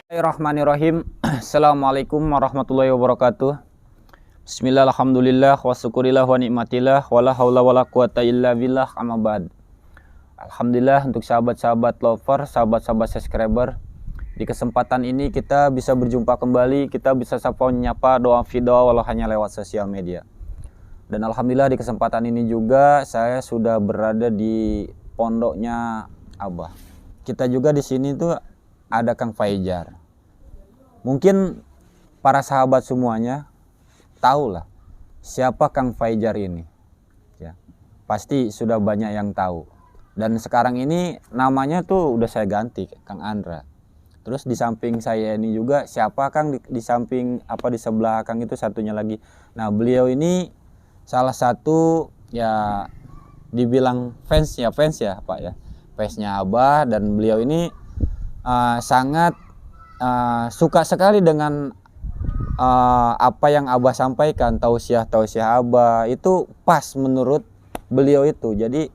Bismillahirrahmanirrahim. Assalamualaikum warahmatullahi wabarakatuh. Bismillah, alhamdulillah, wa syukurillah wa nikmatillah, wa la hawla wa la quwata illa billah, amma ba'd. Alhamdulillah untuk sahabat-sahabat lover, sahabat-sahabat subscriber. Di kesempatan ini kita bisa berjumpa kembali, kita bisa sapa nyapa doa video walau hanya lewat sosial media. Dan alhamdulillah di kesempatan ini juga saya sudah berada di pondoknya Abah. Kita juga di sini tuh ada Kang Fajar. Mungkin para sahabat semuanya tahulah siapa Kang Fajar ini. Ya, pasti sudah banyak yang tahu. Dan sekarang ini namanya tuh udah saya ganti Kang Andra. Terus di samping saya ini juga siapa Kang di samping di sebelah Kang itu satunya lagi. Nah, beliau ini salah satu ya dibilang fans ya Pak ya. Fansnya Abah, dan beliau ini sangat suka sekali dengan apa yang Abah sampaikan, tausiah Abah itu pas menurut beliau itu. Jadi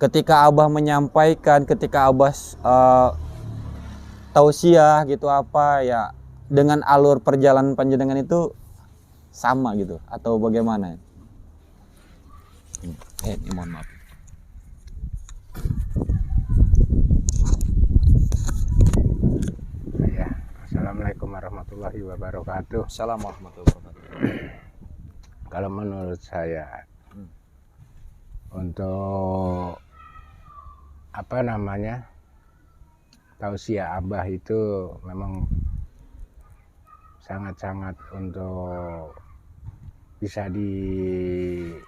ketika Abah menyampaikan, ketika Abah tausiah gitu ya dengan alur perjalanan panjenengan itu sama gitu atau bagaimana? Mohon maaf. Assalamualaikum warahmatullahi wabarakatuh. Assalamualaikum warahmatullahi wabarakatuh. Kalau menurut saya untuk tausiah Abah itu memang sangat-sangat untuk bisa ditiru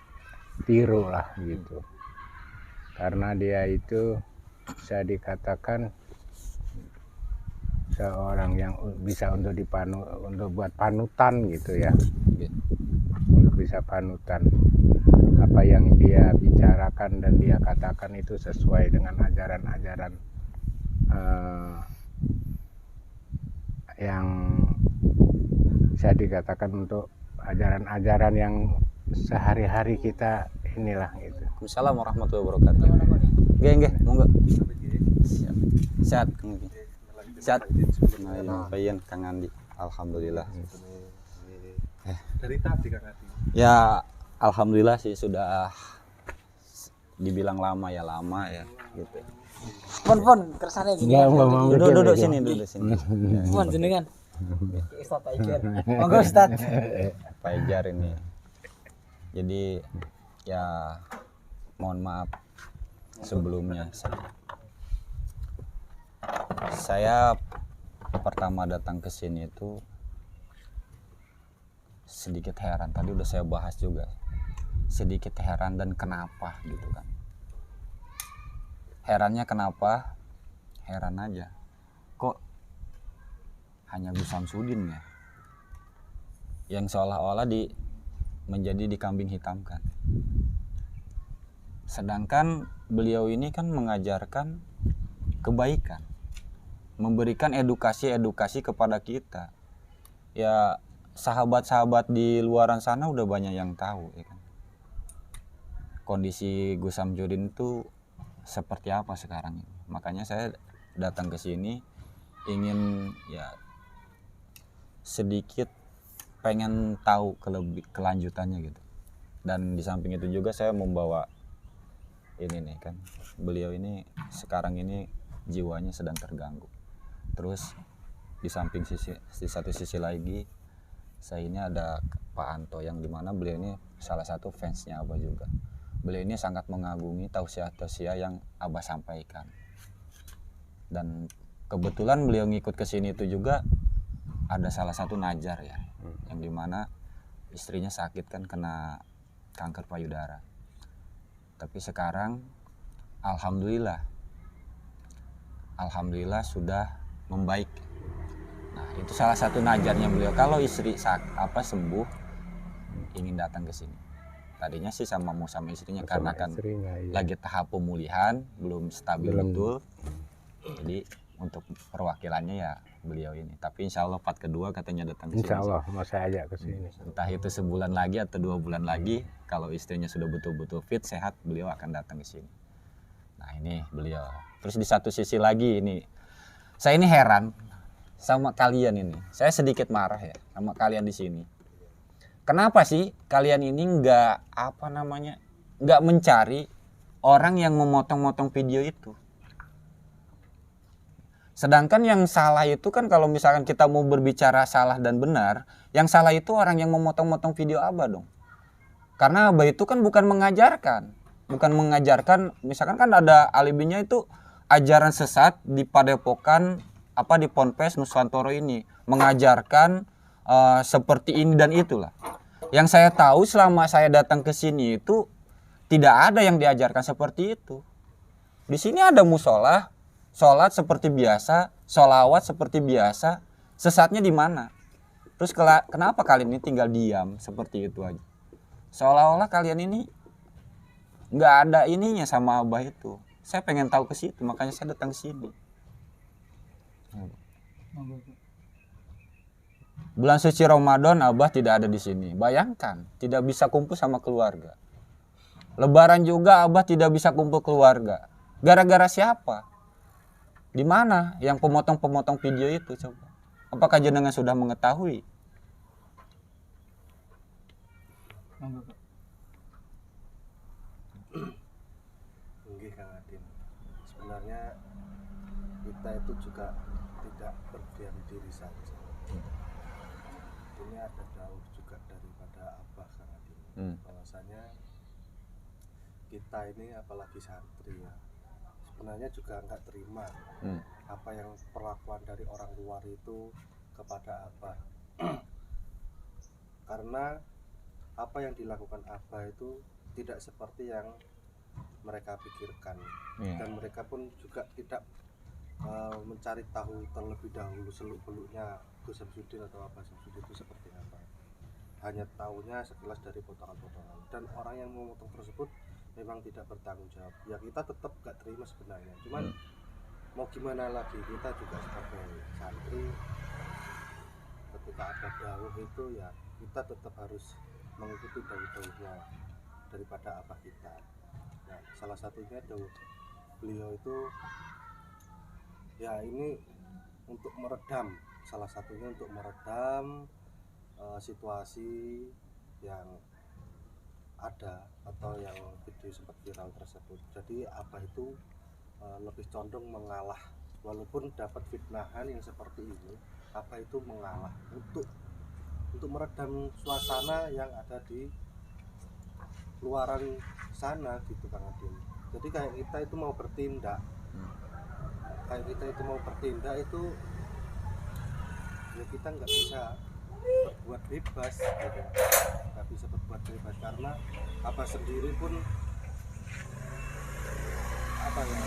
lah gitu, karena dia itu bisa dikatakan seorang yang bisa untuk buat panutan gitu ya, untuk bisa panutan. Apa yang dia bicarakan dan dia katakan itu sesuai dengan ajaran-ajaran yang bisa dikatakan untuk ajaran-ajaran yang sehari-hari kita inilah gitu. Assalamualaikum warahmatullahi wabarakatuh. Nggih, monggo. Siap. Sehat Kang. Sehat. Bayan Kang Andi. Alhamdulillah. Dari tadi Kang Andi. Ya, alhamdulillah sih sudah dibilang lama ya gitu. Pon kersane gini. Duduk sini. Pon jenengan. Ustaz Fajar. Monggo Ustaz. Fajar ini. Jadi ya mohon maaf sebelumnya. Saya pertama datang ke sini itu sedikit heran. Tadi udah saya bahas juga. Sedikit heran dan kenapa gitu kan. Herannya kenapa? Heran aja. Kok hanya Gus Samsudin ya yang seolah-olah menjadi dikambing hitamkan. Sedangkan beliau ini kan mengajarkan kebaikan, memberikan edukasi kepada kita. Ya sahabat-sahabat di luaran sana udah banyak yang tahu ya kan. Kondisi Gus Samsudin itu seperti apa sekarang ini. Makanya saya datang ke sini ingin ya sedikit pengen tahu kelanjutannya gitu. Dan di samping itu juga saya membawa ini nih kan, beliau ini sekarang ini jiwanya sedang terganggu. Terus di satu sisi lagi saya ini ada Pak Anto yang dimana beliau ini salah satu fansnya Abah juga. Beliau ini sangat mengagumi tausiah yang Abah sampaikan. Dan kebetulan beliau ngikut ke sini itu juga ada salah satu Najar ya, yang dimana istrinya sakit kan kena kanker payudara. Tapi sekarang alhamdulillah sudah membaik. Nah, itu salah satu najarnya beliau. Kalau istri sembuh ingin datang ke sini. Tadinya sih sama istrinya karena kan istrinya, iya. Lagi tahap pemulihan, belum stabil betul. Jadi untuk perwakilannya ya beliau ini. Tapi insya Allah part kedua katanya datang ke sini. Insya Allah mau saya ajak ke sini. Entah itu sebulan lagi atau 2 bulan lagi, kalau istrinya sudah betul-betul fit, sehat, beliau akan datang ke sini. Nah ini beliau. Terus di satu sisi lagi ini, saya ini heran sama kalian ini. Saya sedikit marah ya sama kalian di sini. Kenapa sih kalian ini nggak mencari orang yang memotong-motong video itu? Sedangkan yang salah itu kan kalau misalkan kita mau berbicara salah dan benar, yang salah itu orang yang memotong-motong video Abah dong. Karena Abah itu kan bukan mengajarkan, misalkan kan ada alibinya itu ajaran sesat di Padepokan di Ponpes Nusantoro ini mengajarkan seperti ini dan itulah. Yang saya tahu selama saya datang ke sini itu tidak ada yang diajarkan seperti itu. Di sini ada musola, sholat seperti biasa, sholawat seperti biasa. Sesatnya di mana? Terus kenapa kalian ini tinggal diam seperti itu aja? Seolah-olah kalian ini nggak ada ininya sama Abah itu. Saya pengen tahu ke situ, makanya saya datang ke sini. Bulan suci Ramadan Abah tidak ada di sini. Bayangkan, tidak bisa kumpul sama keluarga. Lebaran juga Abah tidak bisa kumpul keluarga. Gara-gara siapa? Di mana yang pemotong-pemotong video itu coba? Apakah jenengan sudah mengetahui? Nggih Kang Adin. Sebenarnya kita itu juga tidak berdiam diri saja. Ini ada jauh juga daripada Abah Kang Adin. Bahwasanya kita ini apalagi santri ya, sebenarnya juga nggak terima apa yang perlakuan dari orang luar itu kepada Abah. Karena apa yang dilakukan Abah itu tidak seperti yang mereka pikirkan, dan mereka pun juga tidak mencari tahu terlebih dahulu seluk-beluknya Gus Samsudin atau Abah Samsudin itu seperti apa. Hanya tahunya sekilas dari potongan-potongan, dan orang yang memotong tersebut memang tidak bertanggung jawab. Ya kita tetap gak terima sebenarnya, cuman mau gimana lagi, kita juga sebagai santri ketika ada dawuh itu ya kita tetap harus mengikuti dawuh-dawuhnya daripada Abah kita. Nah, salah satunya dawuh beliau itu ya ini untuk meredam, salah satunya untuk meredam situasi yang ada atau yang video sempat viral tersebut. Jadi Abah itu lebih condong mengalah, walaupun dapat fitnahan yang seperti ini, Abah itu mengalah untuk meredam suasana yang ada di luaran sana gitu Kang Adin. Jadi kayak kita itu mau bertindak, itu ya kita nggak bisa berbuat bebas gitu. Nggak bisa berbuat bebas karena Abah sendiri pun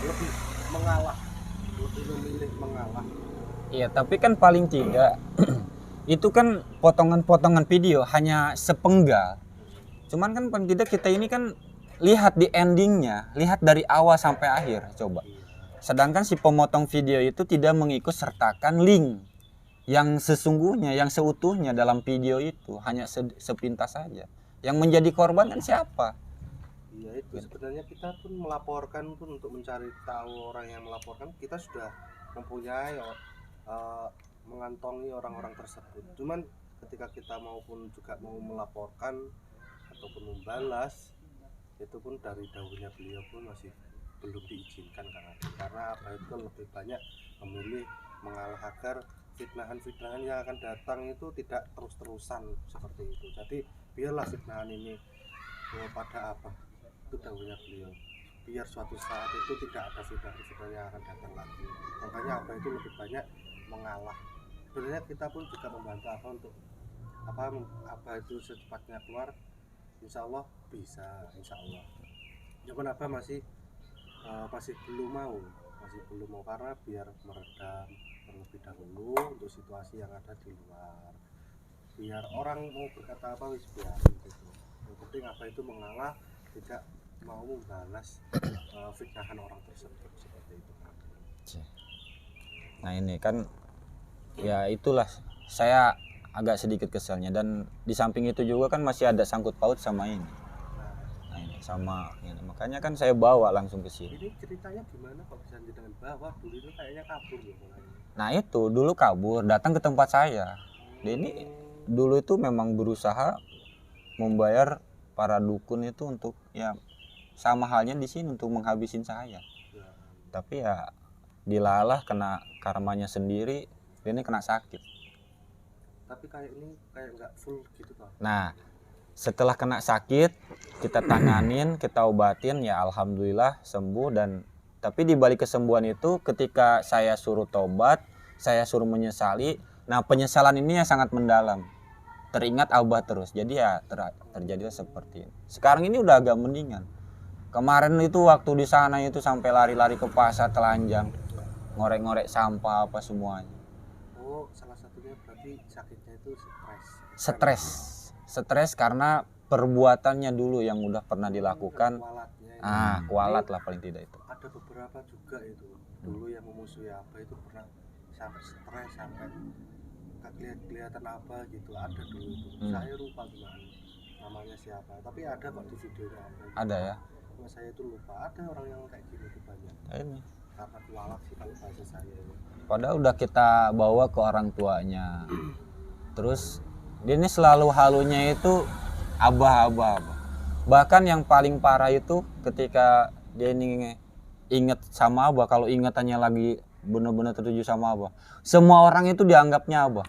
lebih mengalah, lebih memilih mengalah. Iya, tapi kan paling tidak itu kan potongan-potongan video hanya sepenggal. Cuman kan paling tidak kita ini kan lihat di endingnya, lihat dari awal sampai akhir coba. Sedangkan si pemotong video itu tidak mengikut sertakan link yang sesungguhnya, yang seutuhnya dalam video itu, hanya sepintas saja. Yang menjadi korban kan siapa? Iya itu sebenarnya kita pun melaporkan pun untuk mencari tahu orang yang melaporkan, kita sudah mempunyai mengantongi orang-orang tersebut. Cuman ketika kita maupun juga mau melaporkan ataupun membalas, itu pun dari dawuhnya beliau pun masih belum diizinkan karena Abah itu lebih banyak memilih mengalah agar fitnahan-fitnahan yang akan datang itu tidak terus-terusan seperti itu. Jadi biarlah fitnahan ini pada Abah, itu dawuhnya beliau, biar suatu saat itu tidak ada fitnah-fitnah yang akan datang lagi. Makanya Abah itu lebih banyak mengalah. Sebenarnya kita pun juga membantu Abah untuk Abah itu secepatnya keluar, insya Allah bisa, insya Allah. Cuman Abah masih belum mau karena biar meredam terlebih dahulu untuk situasi yang ada di luar. Biar orang mau berkata apa wis biarin gitu. Yang penting Abah itu mengalah, tidak mau membalas fitnahan orang tersebut seperti itu. Nah ini kan ya itulah saya agak sedikit keselnya, dan di samping itu juga kan masih ada sangkut paut sama ini. Nah, ini. sama ini. Makanya kan saya bawa langsung ke sini. Ini ceritanya gimana kok bisa dengan bawah dulu ini kayaknya kabur loh mulainya. Nah itu dulu kabur, datang ke tempat saya. Dia ini dulu itu memang berusaha membayar para dukun itu untuk ya sama halnya di sini untuk menghabisin saya. Ya. Tapi ya dilalah kena karmanya sendiri, dia ini kena sakit. Tapi kayak ini kayak nggak full gitu Pak. Nah setelah kena sakit kita tanganin, kita obatin, ya alhamdulillah sembuh. Dan tapi di balik kesembuhan itu ketika saya suruh tobat, saya suruh menyesali, nah penyesalan ini yang sangat mendalam, teringat Abah terus, jadi ya terjadilah seperti ini. Sekarang ini udah agak mendingan. Kemarin itu waktu di sana itu sampai lari-lari ke pasar telanjang, ngorek-ngorek sampah apa semuanya. Oh, salah satunya berarti sakitnya itu Stres karena perbuatannya dulu yang udah pernah dilakukan. Kualatnya ini. Kualat lah paling tidak itu. Ada beberapa juga itu dulu yang memusuhi Abah itu pernah sampai stres sampai kelihatan apa gitu, ada dulu itu. Saya lupa gimana namanya siapa, tapi ada kok di videonya Abah itu. Ada ya. Cuma saya itu lupa, ada orang yang kayak gini tuh banyak. Ini. Karena kualat sih kalau bahasa saya ini. Padahal udah kita bawa ke orang tuanya. Terus dia ini selalu halunya itu Abah. Bahkan yang paling parah itu ketika dia ini inget sama Abah, kalau ingatannya lagi benar-benar tertuju sama Abah, semua orang itu dianggapnya Abah.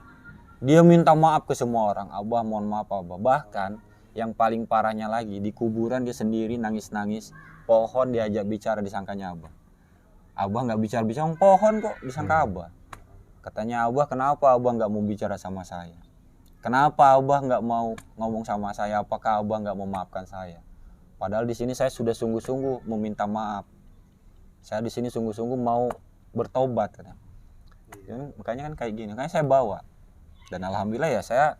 Dia minta maaf ke semua orang, Abah mohon maaf Abah. Bahkan yang paling parahnya lagi, di kuburan dia sendiri nangis-nangis, pohon diajak bicara disangkanya Abah. Abah nggak bicara-bicara, pohon kok disangka Abah. Katanya Abah, kenapa Abah nggak mau bicara sama saya? Kenapa Abah nggak mau ngomong sama saya? Apakah Abah nggak memaafkan saya? Padahal di sini saya sudah sungguh-sungguh meminta maaf. Saya di sini sungguh-sungguh mau bertobat. Ya, makanya kan kayak gini. Makanya saya bawa. Dan alhamdulillah ya saya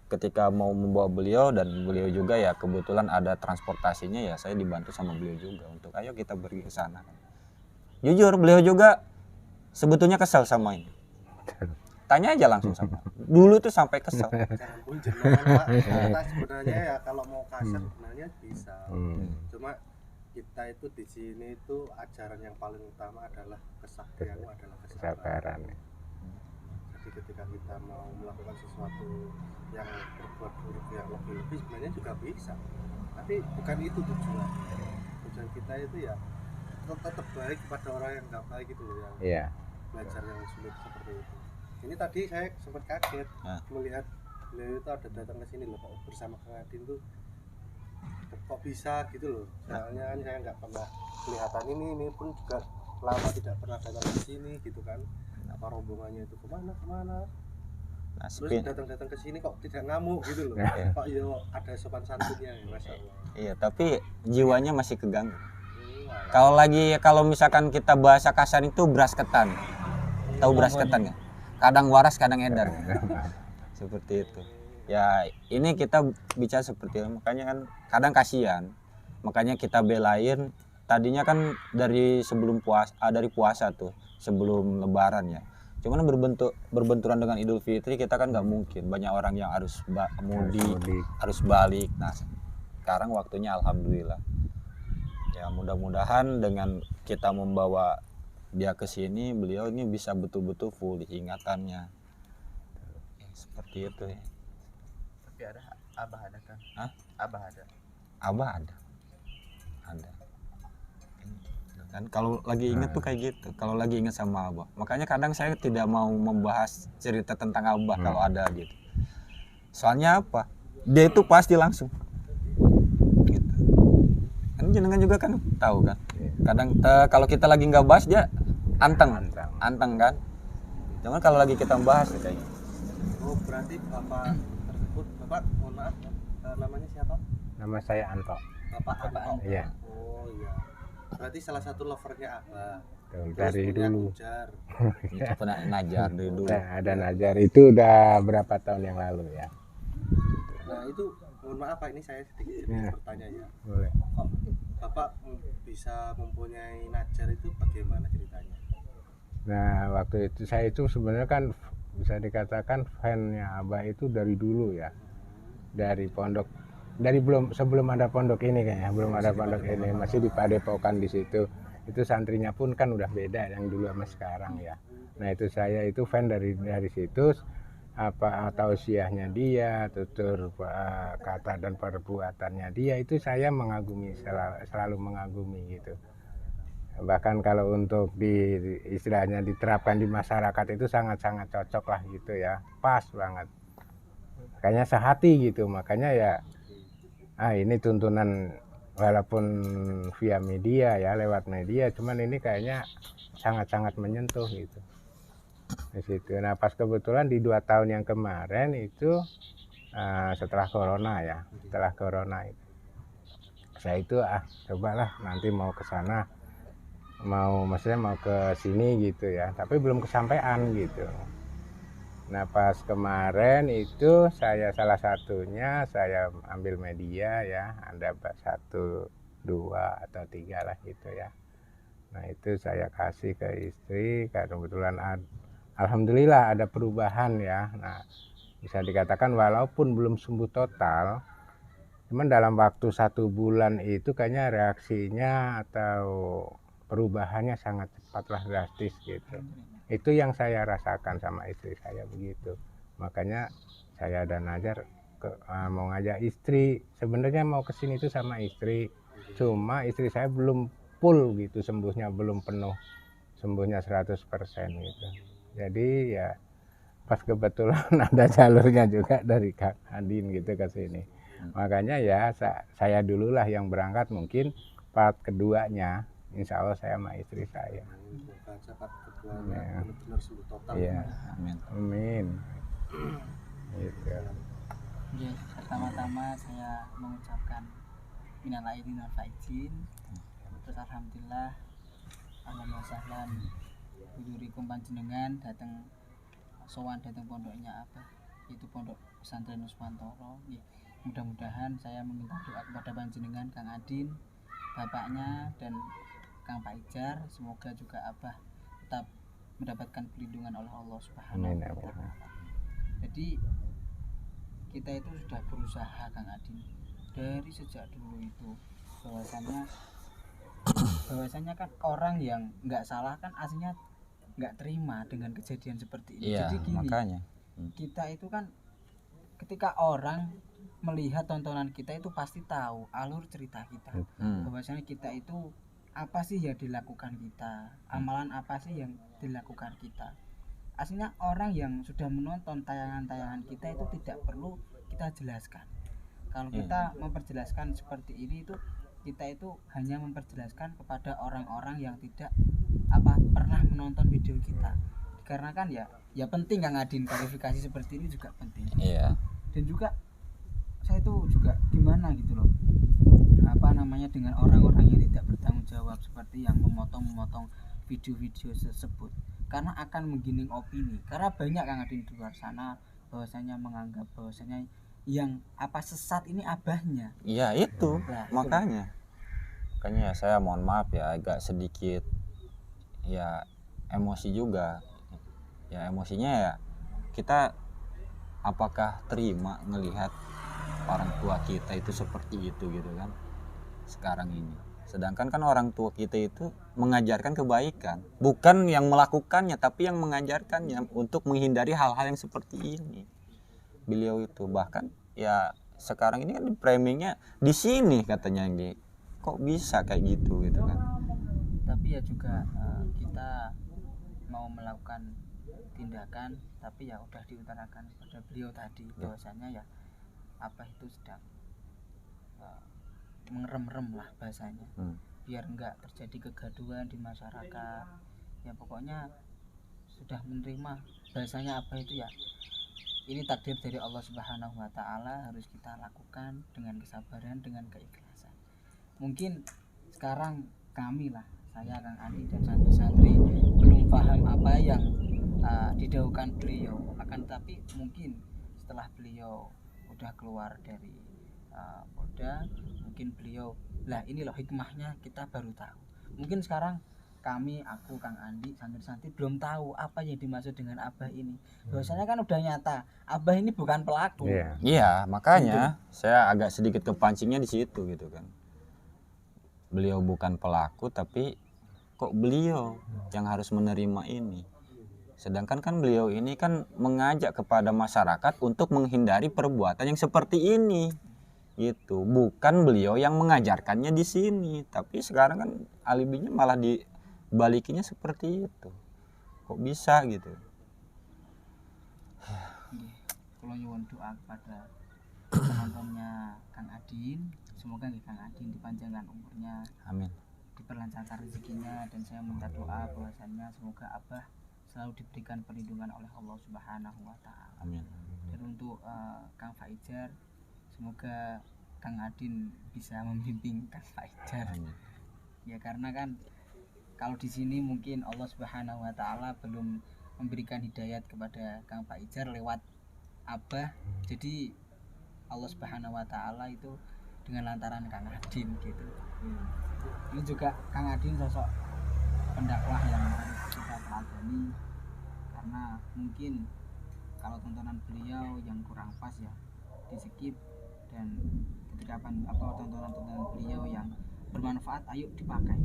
ketika mau membawa beliau, dan beliau juga ya kebetulan ada transportasinya, ya saya dibantu sama beliau juga untuk ayo kita pergi ke sana. Jujur beliau juga sebetulnya kesal sama ini. Tanya aja langsung sama. Dulu tuh sampai kesel. Jangan pun jenengan Pak. Kita sebenarnya ya kalau mau kasar sebenarnya bisa. Cuma kita itu di sini itu ajaran yang paling utama adalah kesaktian, adalah kesabaran. Jadi ketika kita mau melakukan sesuatu yang berbuat buruk yang lebih-lebih sebenarnya juga bisa. Tapi bukan itu tujuan. Tujuan kita itu ya tetap baik kepada orang yang nggak baik itu loh, yang belajar yang sulit seperti itu. Ini tadi saya sempat kaget melihat beliau itu ada datang ke sini loh, kok bersama Kang Adin tuh kok bisa gitu loh. Soalnya kan saya nggak pernah kelihatan ini pun juga lama tidak pernah datang ke sini gitu kan. Apa rombongannya itu kemana? Nah, terus datang ke sini kok tidak ngamuk gitu loh. Kok ya ada sopan santunnya ya, Masya Allah. Iya, tapi jiwanya masih keganggu. Kalau misalkan kita bahasa kasar itu beras ketan. Tahu beras ketan nggak? Kadang waras, kadang edar. Seperti itu. Ya, ini kita bicara seperti itu. Makanya kan kadang kasihan. Makanya kita belain. Tadinya kan dari sebelum dari puasa tuh, sebelum lebaran ya. Cuman berbenturan dengan Idul Fitri, kita kan nggak mungkin. Banyak orang yang harus mudik, harus balik. Nah, sekarang waktunya alhamdulillah. Ya, mudah-mudahan dengan kita membawa dia ke sini, beliau ini bisa betul-betul full ingatannya. Ya, seperti itu ya. Tapi ada Abah ada kan? Hah? Abah ada. Abah ada. Kan kalau lagi ingat tuh kayak gitu. Kalau lagi ingat sama Abah. Makanya kadang saya tidak mau membahas cerita tentang Abah kalau ada gitu. Soalnya apa? Dia itu pasti langsung. Gitu. Kan jenengan juga kan tahu kan. Kadang kalau kita lagi nggak bahas dia anteng kan. Cuman kalau lagi kita bahas ya kayaknya. Oh, berarti Bapak tersebut, Bapak mohon maaf namanya siapa? Nama saya Anto. Bapak Anto. Iya. Oh iya. Berarti salah satu lovernya Abah. Dari dulu. Ujar. Itu pernah Najar dari dulu. Ada Najar itu udah berapa tahun yang lalu ya. Nah itu mohon maaf Pak, ini saya sedikit bertanya ya. Boleh. Kok Bapak bisa mempunyai Najar itu bagaimana ceritanya? Nah waktu itu saya itu sebenarnya kan bisa dikatakan fan-nya Abah itu dari dulu ya. Dari pondok dari sebelum ada pondok ini kayaknya, belum ada pondok ini, masih di Padepokan di situ. Itu santrinya pun kan udah beda yang dulu sama sekarang ya. Nah itu saya itu fan dari situ, apa tausiahnya dia, tutur kata dan perbuatannya dia, itu saya mengagumi, selalu mengagumi gitu. Bahkan kalau untuk istilahnya diterapkan di masyarakat itu sangat-sangat cocok lah gitu ya, pas banget. Kayaknya sehati gitu, makanya ya ini tuntunan walaupun via media ya, lewat media, cuman ini kayaknya sangat-sangat menyentuh gitu di situ. Nah pas kebetulan di 2 tahun yang kemarin itu setelah corona itu saya itu cobalah nanti mau ke sana, maksudnya mau ke sini gitu ya, tapi belum kesampaian gitu. Nah pas kemarin itu saya salah satunya saya ambil media ya, ada 1, 2 atau 3 lah gitu ya. Nah itu saya kasih ke istri, karena kebetulan alhamdulillah ada perubahan ya. Nah bisa dikatakan walaupun belum sembuh total, cuman dalam waktu 1 bulan itu kayaknya reaksinya atau perubahannya sangat cepat lah, drastis gitu. Itu yang saya rasakan sama istri saya begitu. Makanya saya dan Najar mau ngajak istri, sebenarnya mau kesini itu sama istri, cuma istri saya belum full gitu sembuhnya, belum penuh sembuhnya 100% gitu. Jadi ya pas kebetulan ada jalurnya juga dari Kang Adin gitu ke sini. Makanya ya saya dululah yang berangkat, mungkin part keduanya insya Allah saya sama istri saya. Semoga aja part keduanya benar-benar sembuh total. Iya. Amin. Amin. Gitu. Ya, pertama-tama saya mengucapkan minal aidin wal faizin. Terus alhamdulillah, alhamdulillah sahlan hudurikum panjenengan datang sowan datang pondoknya itu pondok pesantren Nuswantoro. Mudah-mudahan saya meminta doa kepada panjenengan Kang Adin, bapaknya dan Kang Pak Ijar, semoga juga tetap mendapatkan perlindungan oleh Allah Subhanahu wa Ta'ala. Jadi kita itu sudah berusaha Kang Adin dari sejak dulu itu, bahwasanya kan orang yang nggak salah kan aslinya nggak terima dengan kejadian seperti ini. Iya, Jadi gini, makanya kita itu kan ketika orang melihat tontonan kita itu pasti tahu alur cerita kita, bahwasanya kita itu apa sih yang dilakukan kita, amalan apa sih yang dilakukan kita. Aslinya orang yang sudah menonton tayangan-tayangan kita itu tidak perlu kita jelaskan. Kalau kita memperjelaskan seperti ini itu kita itu hanya memperjelaskan kepada orang-orang yang tidak pernah menonton video kita. Karena kan ya penting Kang Adin, klarifikasi seperti ini juga penting. iya. Dan juga saya itu juga gimana gitu loh, dengan orang-orang yang tidak bertanggung jawab seperti yang memotong video-video tersebut, karena akan menggiring opini. Karena banyak Kang Adin di luar sana bahwasanya menganggap bahwasanya yang sesat ini abahnya. Iya itu, Nah, makanya ya saya mohon maaf ya, agak sedikit ya emosi juga. Ya emosinya ya kita apakah terima ngelihat orang tua kita itu seperti itu gitu kan sekarang ini. Sedangkan kan orang tua kita itu mengajarkan kebaikan, bukan yang melakukannya tapi yang mengajarkannya untuk menghindari hal-hal yang seperti ini. Beliau itu bahkan ya sekarang ini kan framingnya di sini katanya kok bisa kayak gitu kan. Tapi ya juga kita mau melakukan tindakan, tapi ya udah diutarakan kepada beliau tadi bahwasanya ya itu sedang mengerem-rem lah bahasanya, biar enggak terjadi kegaduhan di masyarakat. Ya pokoknya sudah menerima bahasanya itu ya ini takdir dari Allah Subhanahu wa Ta'ala, harus kita lakukan dengan kesabaran, dengan keikhlasan. Mungkin sekarang kami lah, saya Kang Andi dan santri-santri belum paham apa yang didahulukan beliau, akan tapi mungkin setelah beliau udah keluar dari Polda, mungkin beliau ini loh hikmahnya kita baru tahu. Mungkin sekarang aku, Kang Andi, santri-santri belum tahu apa yang dimaksud dengan Abah ini. Bahwasanya kan udah nyata, Abah ini bukan pelaku. Iya. Iya, makanya saya agak sedikit kepancingnya di situ gitu kan. Beliau bukan pelaku, tapi kok beliau yang harus menerima ini. Sedangkan kan beliau ini kan mengajak kepada masyarakat untuk menghindari perbuatan yang seperti ini. Gitu. Bukan beliau yang mengajarkannya di sini, tapi sekarang kan alibinya malah dibalikinya seperti itu. Kok bisa gitu? Kalau nyuwun doa kepada penontonnya Kang Adin, semoga Kang Adin dipanjangkan umurnya, Amin. diperlancarkan rezekinya, dan saya minta doa bahwasannya semoga Abah selalu diberikan perlindungan oleh Allah Subhanahu wa taala. Amin. Dan untuk Kang Faizar, semoga Kang Adin bisa membimbing Kang Faizar. Amin. Ya karena kan kalau di sini mungkin Allah Subhanahu wa taala belum memberikan hidayat kepada Kang Faizar lewat Abah. Jadi Allah Subhanahu wa taala itu dengan lantaran Kang Adin gitu. Ini juga Kang Adin sosok pendakwah yang harus kita teladani, karena mungkin kalau tontonan beliau yang kurang pas ya di skip, dan ketika tontonan beliau yang bermanfaat ayo dipakai,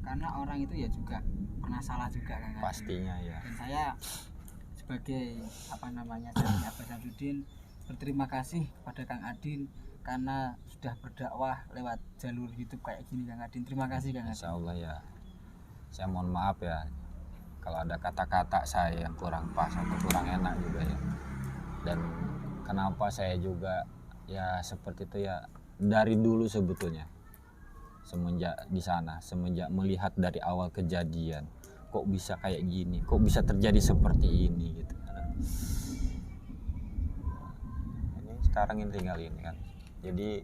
karena orang itu ya juga pernah salah juga kan. Pastinya ya. Dan saya sebagai saya Abah Samsudin berterima kasih pada Kang Adin karena sudah berdakwah lewat jalur YouTube kayak gini Kang Adin. Terima kasih Kang Adin. Insya Allah ya. Saya mohon maaf ya kalau ada kata-kata saya yang kurang pas atau kurang enak juga ya. Dan kenapa saya juga ya seperti itu ya, dari dulu sebetulnya semenjak di sana, semenjak melihat dari awal kejadian, kok bisa kayak gini, kok bisa terjadi seperti ini gitu. Ini sekarang ini tinggal ini kan. Jadi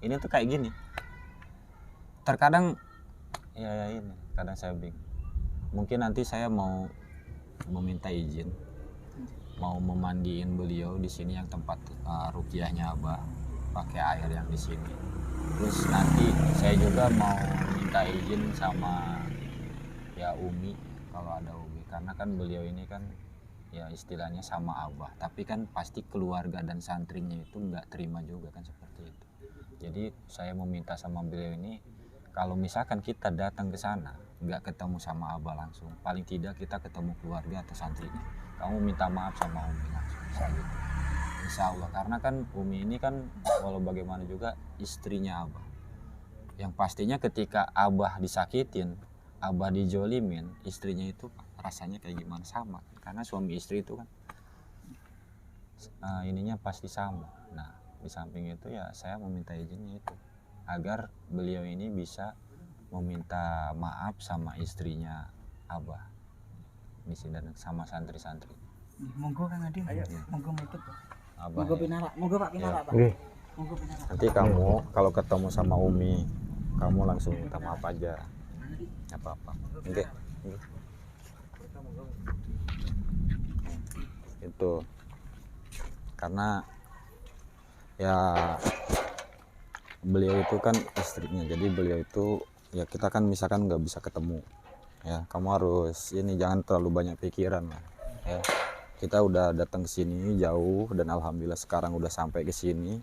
ini tuh kayak gini. Terkadang ya ini, kadang saya bingung. Mungkin nanti saya mau meminta izin, mau memandiin beliau di sini yang tempat ruqyahnya Abah, pakai air yang di sini. Terus nanti saya juga mau minta izin sama ya Umi, kalau ada Umi, karena kan beliau ini kan ya istilahnya sama Abah, tapi kan pasti keluarga dan santrinya itu nggak terima juga kan seperti itu. Jadi saya meminta sama beliau ini, kalau misalkan kita datang ke sana nggak ketemu sama Abah langsung, paling tidak kita ketemu keluarga atau santrinya, kamu minta maaf sama Umi langsung, gitu. Insya Allah, karena kan Umi ini kan walau bagaimana juga istrinya Abah, yang pastinya ketika Abah disakitin, Abah dijolimin, istrinya itu rasanya kayak gimana, sama, karena suami istri itu kan ininya pasti sama. Nah di samping itu ya saya meminta izinnya itu agar beliau ini bisa meminta maaf sama istrinya Abah di sini dan sama santri-santri. Monggo Kang Adin, ayo monggo ikut. Abah Monggo ya. pinara, monggo Pak pinara Pak. Oke. Monggo pinara. Nanti kamu kalau ketemu sama Umi, kamu langsung minta maaf aja, nggak apa-apa. Oke. Itu karena ya beliau itu kan istrinya, jadi beliau itu ya kita kan misalkan nggak bisa ketemu ya, kamu harus ini jangan terlalu banyak pikiran lah ya. Kita udah datang ke sini jauh dan alhamdulillah sekarang udah sampai ke sini.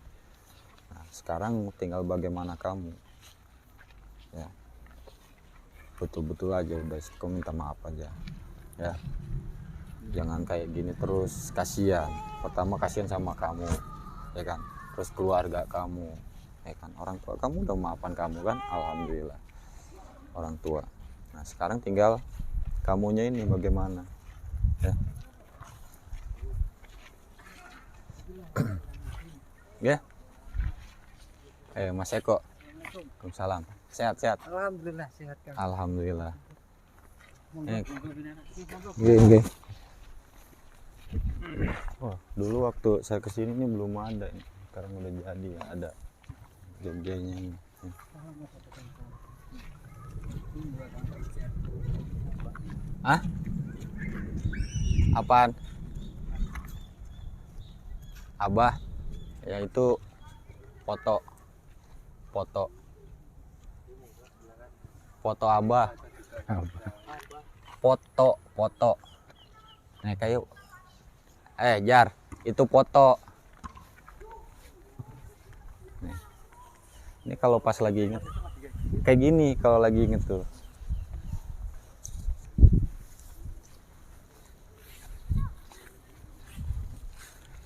Nah, sekarang tinggal bagaimana kamu ya, betul-betul aja udah kamu minta maaf aja ya, jangan kayak gini terus, kasihan. Pertama kasihan sama kamu ya kan, terus keluarga kamu ya kan, orang tua kamu udah maafkan kamu kan, alhamdulillah orang tua. Nah sekarang tinggal kamunya ini bagaimana ya. Ya Mas Eko, Waalaikumsalam, sehat-sehat? Alhamdulillah sehat Kang. Alhamdulillah. Monggo pinara. Oke. Wah, dulu waktu saya kesini ini belum ada ini. Sekarang udah jadi ya, ada jogjanya ini. Hah? Apaan? Abah, ya itu foto Abah Foto. Nih kayu. Jar, itu foto. Nih. Ini kalau pas lagi inget. Kayak gini kalau lagi inget tuh.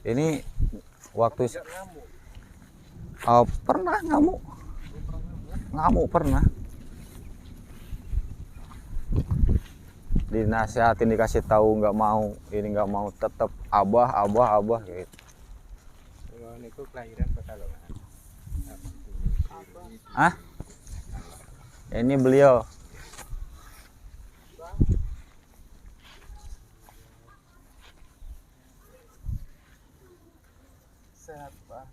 Ini waktu pernah ngamuk pernah. Dinasihatin, dikasih tahu nggak mau, ini nggak mau, tetap abah gitu. Kalau niku kelahiran Pekalongan. Ini beliau. Sehat Pak.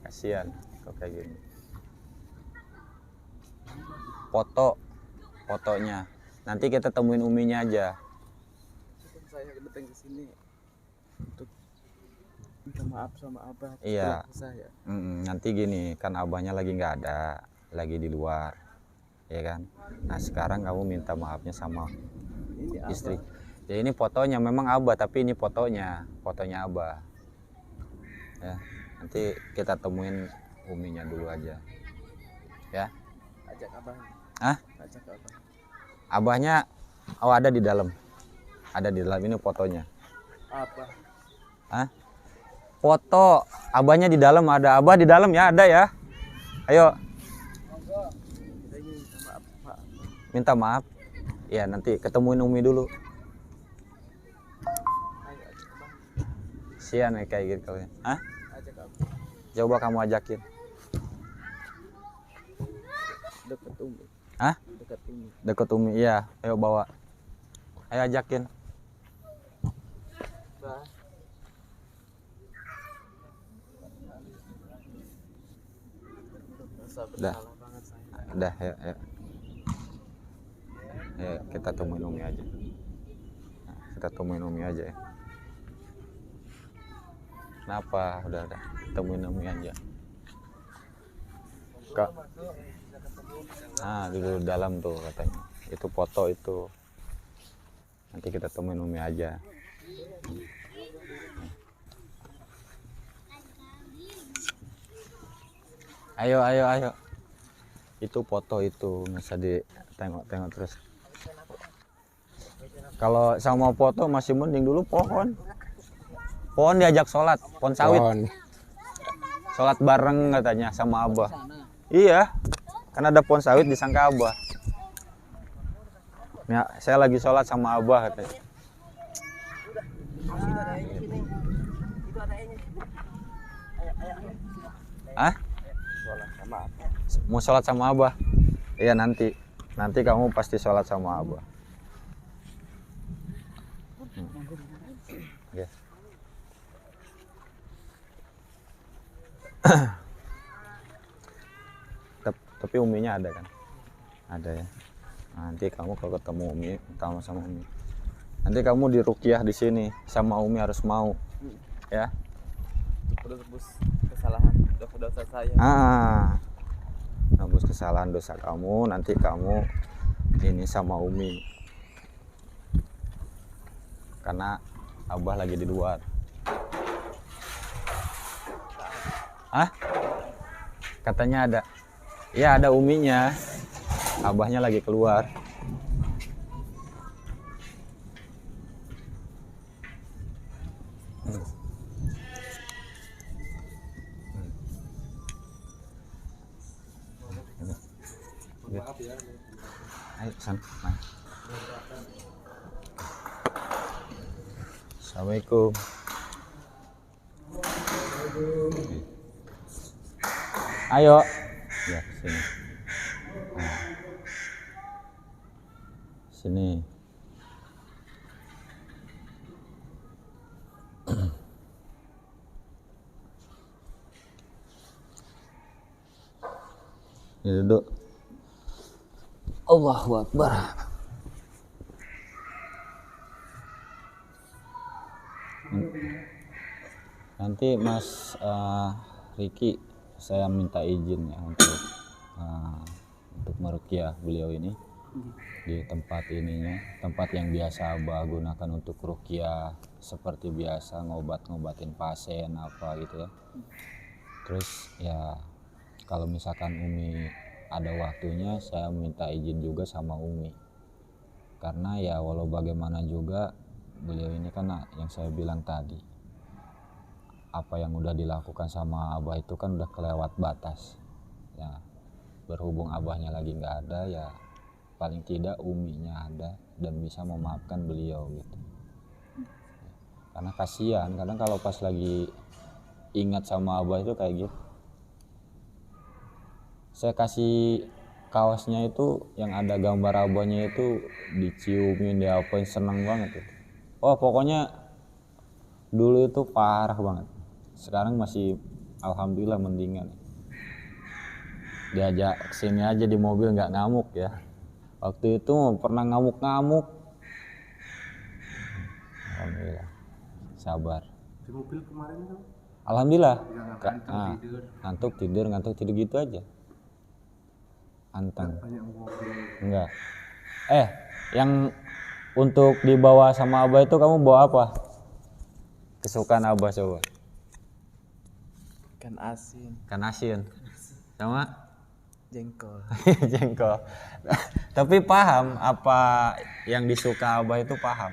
Kasihan kok kayak gini. Fotonya. Nanti kita temuin uminya aja. Saya datang ke sini untuk minta maaf sama abah. Iya. Saya. Nanti gini, kan abahnya lagi nggak ada, lagi di luar, ya kan. Nah sekarang kamu minta maafnya sama Ini istri. abah. Ya ini fotonya, memang abah, tapi ini fotonya abah. Ya, nanti kita temuin uminya dulu aja. Ya. Ajak abah. Ajak abah. Abahnya ada di dalam. Ada di dalam, ini fotonya. Abah. Foto abahnya di dalam, ada abah di dalam ya, ada ya. Ayo. Kita ingin minta maaf Pak. Minta maaf. Ya nanti ketemuin umi dulu. Ayo ajak abah. Sian ya kayak gitu kalau. Ajak abah. Coba kamu ajakin. Dekat umi. Dekat umi. Deket umi, iya. Ayo bawa. Ayo ajakin. Bah. Merasa bersalah banget saya. Udah, ya. Ya, kita temuin umi aja. Kita temuin umi aja ya. Kenapa? Udah. Temuin umi aja. Kak. Dulu dalam tuh katanya. Itu foto itu. Nanti kita temuin umi aja. Ayo. Itu foto itu, nggak usah ditengok-tengok terus. Kalau sama foto masih mending dulu pohon. Pohon diajak sholat, pohon sawit. Sholat bareng katanya sama abah. Iya, kan ada pohon sawit disangka abah. Ya, saya lagi sholat sama abah katanya. Sholat sama abah. Mau sholat sama abah? Iya nanti kamu pasti sholat sama abah. Oke. Tapi uminya ada kan? Ada ya. Nanti kamu kalau ketemu umi, sama umi. Nanti kamu diruqyah di sini sama umi, harus mau, ya. Tebus kesalahan dosa saya. Nembus kesalahan dosa kamu, nanti kamu ini sama umi. Karena abah lagi di luar. Katanya ada. Ya ada uminya. Abahnya lagi keluar. Maaf ya. Ayo san. Nah. Assalamualaikum. Ayo. Ya sini. Nah. Sini. Ini duduk. Allahu Akbar. Nanti Mas Riki saya minta izin ya untuk meruqyah beliau ini di tempat tempat yang biasa Abah gunakan untuk ruqyah seperti biasa, ngobatin pasien apa gitu ya. Terus ya kalau misalkan Umi ada waktunya, saya minta izin juga sama Umi, karena ya walau bagaimana juga beliau ini kan yang saya bilang tadi, apa yang udah dilakukan sama Abah itu kan udah kelewat batas ya. Berhubung Abahnya lagi nggak ada, ya paling tidak Uminya ada dan bisa memaafkan beliau gitu. Karena kasihan kadang kalau pas lagi ingat sama Abah itu kayak gitu. Saya kasih kaosnya itu yang ada gambar Abahnya itu diciumin, diapain, seneng banget itu. Oh pokoknya dulu itu parah banget. Sekarang masih alhamdulillah mendingan. Diajak kesini aja di mobil nggak ngamuk ya. Waktu itu pernah ngamuk-ngamuk. Alhamdulillah sabar. Di mobil kemarin tuh Alhamdulillah ngantuk ngantuk tidur gitu aja. Anteng. banyak mobil. Enggak. Yang untuk dibawa sama Abah itu kamu bawa apa? Kesukaan Abah coba. Ikan asin, Ikan asin. Sama jengkol. jengkol. Tapi paham apa yang disuka Abah itu paham.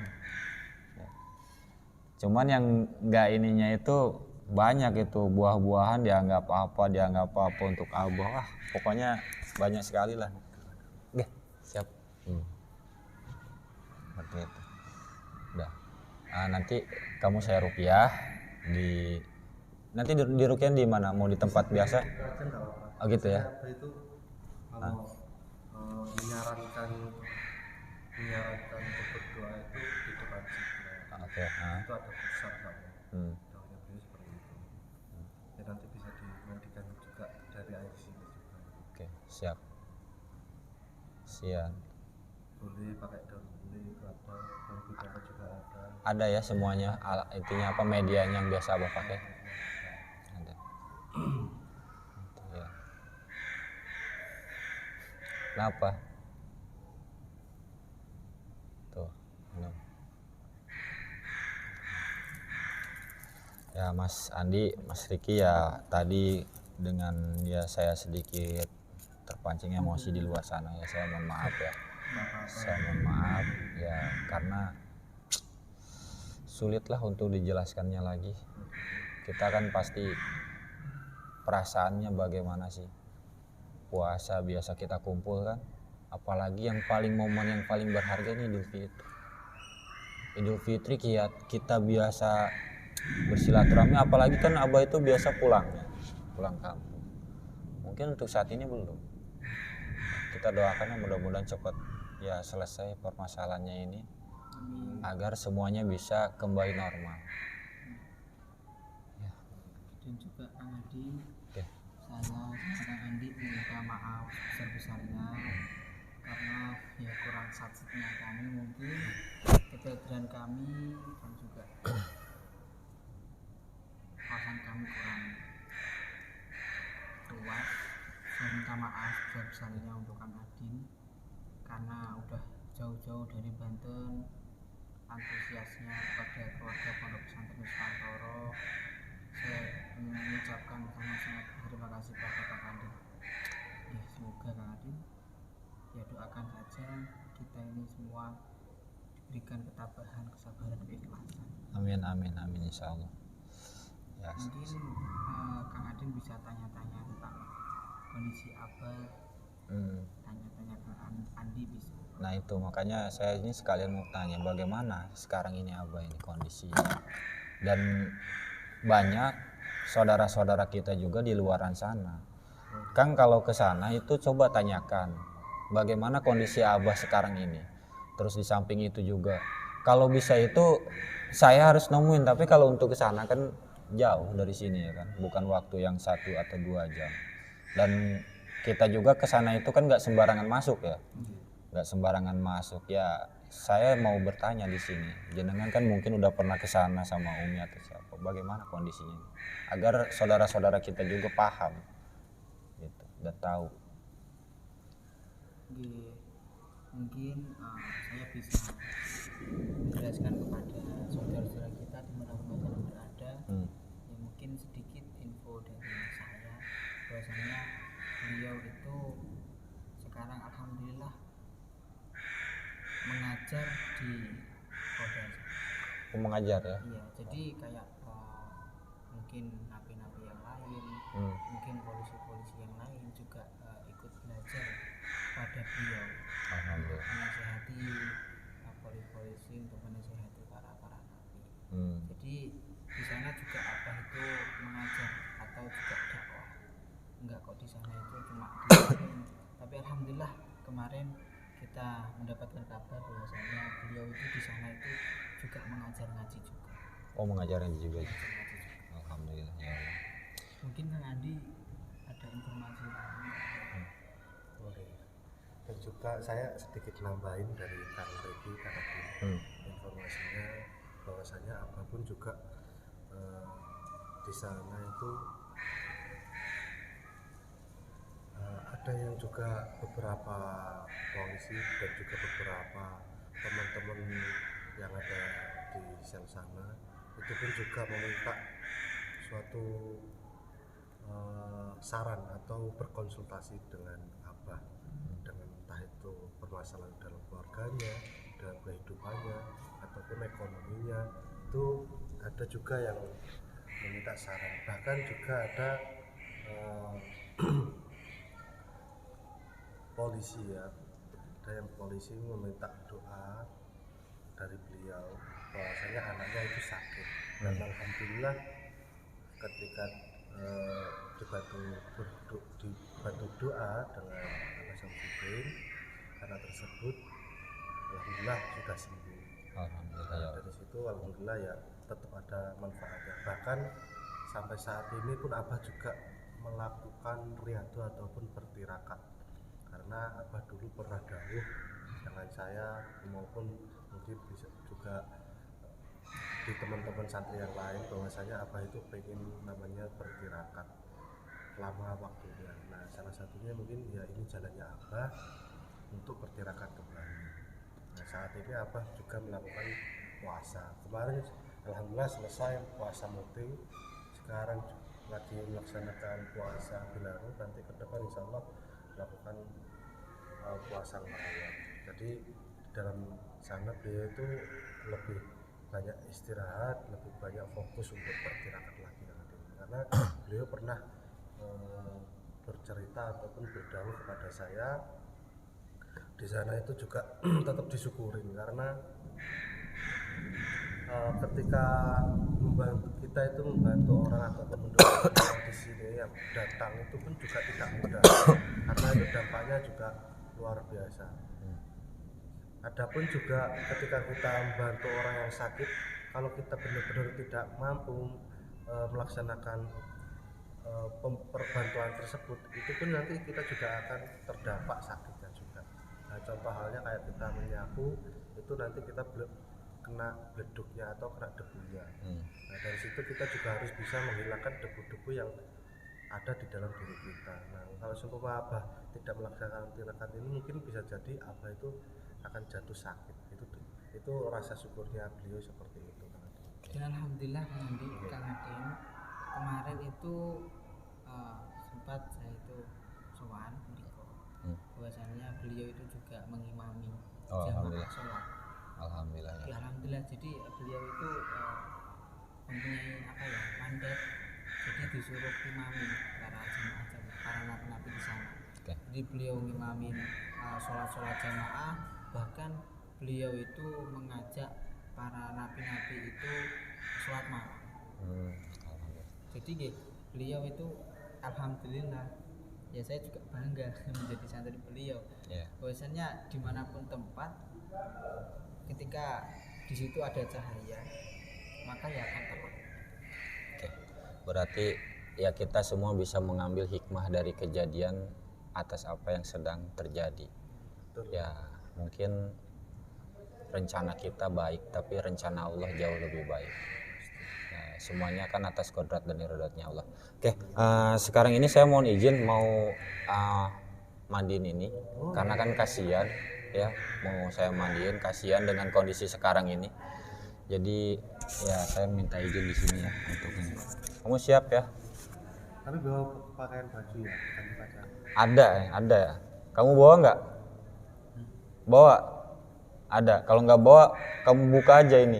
Cuman yang enggak ininya itu banyak itu buah-buahan dianggap apa untuk Abah. Pokoknya banyak sekali lah. Oke, siap. Seperti itu. Udah. Nanti kamu saya ruqyah nanti di ruqyah di mana? Mau di tempat biasa? Oh gitu ya. Apa itu kalau menyarankan untuk berdoa itu di depan Jibril. Oke. Itu ada pusat namanya. Doanya beliau seperti itu. Ya nanti bisa dimandikan juga dari air sini juga. Oke, siap. Siap. Boleh pakai daun kulit atau daun kulit juga ada. Ada ya semuanya, intinya apa medianya yang biasa Abah pakai? Ada. Itu ya. Kenapa? Tuh, minum. Ya Mas Andi, Mas Riki ya tadi dengan ya saya sedikit terpancing emosi di luar sana ya, saya mohon maaf ya. Saya mohon maaf ya karena sulitlah untuk dijelaskannya lagi. Kita kan pasti perasaannya bagaimana sih, puasa biasa kita kumpul kan, apalagi yang momen yang paling berharga ini Idul Fitri kita biasa bersilaturahmi, apalagi kan Abah itu biasa pulang kampung. Mungkin untuk saat ini belum. Kita doakan mudah-mudahan cepat ya selesai permasalahannya ini. Amin. Agar semuanya bisa kembali normal. Ya. Dan juga Kang Adi, Oke. saya sama Kang Andi minta maaf sebesar-besarnya karena ya kurang satsetnya kami, mungkin kehadiran kami dan juga perasaan kami kurang kuat. Saya minta maaf sebesar-besarnya untuk Kang Adin karena udah jauh-jauh dari Banten, antusiasnya kepada keluarga Pondok Pesantren Nusantara. Saya mengucapkan sangat terima kasih pada Kang Adin. Ya, semoga Kang Adin ya doakan saja kita ini semua diberikan ketabahan, kesabaran, keikhlasan. Amin insyaallah. Ya. Mungkin Kang Adin bisa tanya-tanya tentang kondisi Abah, tanya-tanya ke Andi bisa. Nah itu makanya saya ini sekalian mau tanya bagaimana sekarang ini Abah ini kondisinya, dan banyak saudara-saudara kita juga di luaran sana. Kang kalau ke sana itu coba tanyakan bagaimana kondisi Abah sekarang ini. Terus di samping itu juga kalau bisa itu saya harus nemuin, tapi kalau untuk ke sana kan jauh dari sini ya kan, bukan waktu yang 1 atau 2 jam. Dan kita juga ke sana itu kan nggak sembarangan masuk ya. Nggak sembarangan masuk ya. Saya mau bertanya di sini, jenengan kan mungkin udah pernah ke sana sama Umi atau siapa, bagaimana kondisinya agar saudara-saudara kita juga paham udah tahu. Nggih, mungkin saya bisa menjelaskan kepada saudara-saudara kita dimanapun kalian berada. Ya mungkin sedikit info dari saya bahwasanya beliau itu sekarang alhamdulillah mengajar di Polda. Mengajar ya. Iya, jadi kayak mungkin napi-napi yang lain, mungkin polisi-polisi yang lain juga ikut belajar pada beliau. Alhamdulillah. Menasihati polisi untuk menasihati para napi. Jadi di sana juga apa itu mengajar atau juga dakwah. Enggak kok, di sana itu cuma diajarin. Tapi alhamdulillah kemarin kita mendapatkan kabar bahwasanya beliau itu di sana itu juga mengajar ngaji juga. Oh, mengajar ngaji juga. Mengajar ngaji juga. Alhamdulillah ya Allah. Mungkin Kang Andi ada informasi lain. Boleh. Dan juga saya sedikit nambahin dari Kang Regi karena informasinya bahwasanya apapun juga di sana itu ada yang juga beberapa polisi dan juga beberapa teman-teman yang ada di sel sana itu pun juga meminta suatu saran atau berkonsultasi dengan Abah, dengan entah itu permasalahan dalam keluarganya, dalam kehidupannya ataupun ekonominya, itu ada juga yang meminta saran. Bahkan juga ada polisi ya, ada yang polisi meminta doa dari beliau bahwasanya anaknya itu sakit, dan alhamdulillah ketika dibantu doa dengan Anak Samsudin, anak tersebut alhamdulillah sudah sembuh. Alhamdulillah. Dari situ alhamdulillah ya tetap ada manfaatnya. Bahkan sampai saat ini pun Abah juga melakukan riyadhah ataupun bertirakat, karena Abah dulu pernah dawuh dengan saya maupun mungkin bisa juga di teman-teman santri yang lain bahwasanya Abah itu pengen namanya bertirakat lama waktunya. Nah, salah satunya mungkin ya ini jalannya Abah untuk bertirakat kembali. Nah, saat ini Abah juga melakukan puasa. Kemarin alhamdulillah selesai puasa muting, sekarang lagi melaksanakan puasa Bilaru, nanti ke depan insya Allah melakukan puasa Ramadan. Jadi dalam sana beliau itu lebih banyak istirahat, lebih banyak fokus untuk bertirakat lagi, karena beliau pernah bercerita ataupun berdawuh kepada saya di sana itu juga tetap disyukurin, karena ketika kita itu membantu orang ataupun mendukung orang di sini yang datang itu pun juga tidak mudah, karena itu dampaknya juga luar biasa. Adapun juga ketika kita membantu orang yang sakit, kalau kita benar-benar tidak mampu melaksanakan perbantuan tersebut, itu pun nanti kita juga akan terdampak sakitnya juga. Nah, contoh halnya kayak kita menyapu, itu nanti kita kena beleduknya atau kena debunya. Nah, dari situ kita juga harus bisa menghilangkan debu-debu yang ada di dalam diri kita. Nah, kalau seumpama Abah tidak melaksanakan tirakat ini, mungkin bisa jadi Abah itu akan jatuh sakit. Itu rasa syukurnya beliau seperti itu. Dan alhamdulillah Kang Adin, kemarin itu sempat saya itu sowan bahwasanya beliau itu juga mengimami jamaah sholat. Alhamdulillah. Ya, alhamdulillah. Jadi beliau itu mempunyai mandat, jadi disuruh imami para jamaah, para napi di sana. Jadi beliau ngimamin sholat jamaah, bahkan beliau itu mengajak para napi-napi itu sholat malam. Jadi beliau itu alhamdulillah, ya saya juga bangga menjadi santri beliau. Bahwasanya dimanapun tempat, ketika di situ ada cahaya, maka ya akan terang. Berarti ya kita semua bisa mengambil hikmah dari kejadian atas apa yang sedang terjadi. Ya mungkin rencana kita baik, tapi rencana Allah jauh lebih baik. Nah, semuanya kan atas kodrat dan iradatnya Allah. Oke, sekarang ini saya mohon izin mau mandiin ini karena kan kasihan ya, mau saya mandiin, kasihan dengan kondisi sekarang ini. Jadi ya saya minta izin di sini ya untuk ini. Kamu siap ya? Tapi bawa pakaian baju ya, ganti pakaian. Ada. Kamu bawa nggak? Bawa. Ada. Kalau nggak bawa, kamu buka aja ini.